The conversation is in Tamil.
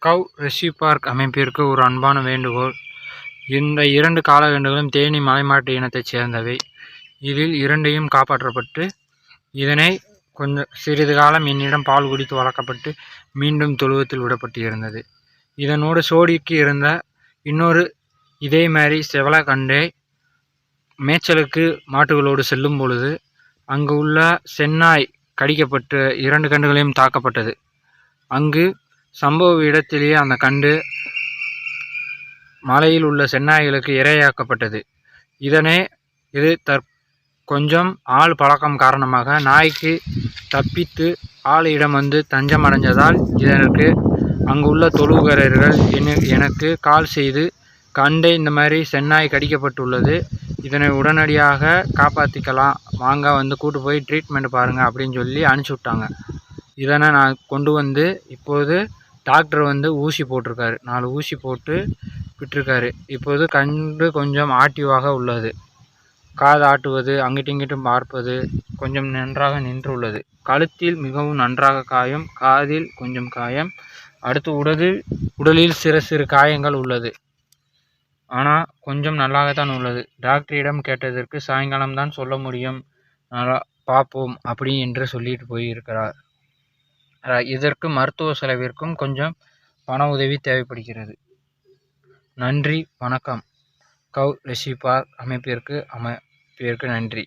கவ் ரெஸ்க்யூ பார்க் அமைப்பிற்கு ஒரு அன்பான வேண்டுகோள். இந்த 2 காளகன்றுகளும் தேனி மலைமாட்டு இனத்தைச் சேர்ந்தவை. இதில் 2யும் காப்பாற்றப்பட்டு, இதனை சிறிது காலம் என்னிடம் பால் குடித்து வளர்க்கப்பட்டு மீண்டும் தொழுவத்தில் விடப்பட்டு இருந்தது. இதனோடு சோடிக்கு இருந்த இன்னொரு இதே மாதிரி செவல கண்டை மேய்ச்சலுக்கு மாட்டுகளோடு செல்லும் பொழுது அங்கு உள்ள செந்நாய் கடிக்கப்பட்டு 2 கன்றுகளையும் தாக்கப்பட்டது. அங்கு சம்பவ இடத்திலேயே அந்த கண்டு மலையில் உள்ள செந்நாய்களுக்கு இரையாக்கப்பட்டது. இது கொஞ்சம் ஆள் பழக்கம் காரணமாக நாய்க்கு தப்பித்து ஆளிடம் வந்து தஞ்சம் அடைஞ்சதால் இதற்கு அங்குள்ள தொழுவர்கள் எனக்கு கால் செய்து, கண்டே இந்த மாதிரி செந்நாய் கடிக்கப்பட்டுள்ளது, இதனை உடனடியாக காப்பாற்றிக்கலாம், வாங்க வந்து கூட்டு போய் ட்ரீட்மெண்ட் பாருங்கள் அப்படின்னு சொல்லி அனுப்பிச்சி விட்டாங்க. இதனை நான் கொண்டு வந்து இப்போது டாக்டர் வந்து ஊசி போட்டிருக்காரு. 4 ஊசி போட்டு விட்டுருக்காரு. இப்போது கண்டு கொஞ்சம் ஆக்டிவாக உள்ளது. காது ஆட்டுவது, அங்கிட்டும் இங்கிட்டும் பார்ப்பது கொஞ்சம் நன்றாக நின்றுள்ளது. கழுத்தில் மிகவும் நன்றாக காயம், காதில் கொஞ்சம் காயம், அடுத்து உடலில் சிறு காயங்கள் உள்ளது. ஆனால் கொஞ்சம் நல்லாகத்தான் உள்ளது. டாக்டரிடம் கேட்டதற்கு சாயங்காலம் தான் சொல்ல முடியும், நல்லா பார்ப்போம் அப்படி என்று சொல்லிட்டு போயிருக்கிறார். இதற்கு மருத்துவ செலவிற்கும் கொஞ்சம் பண உதவி தேவைப்படுகிறது. நன்றி, வணக்கம். கவ் ரெஸ்க்யூ பார்க் அமைப்பிற்கு நன்றி.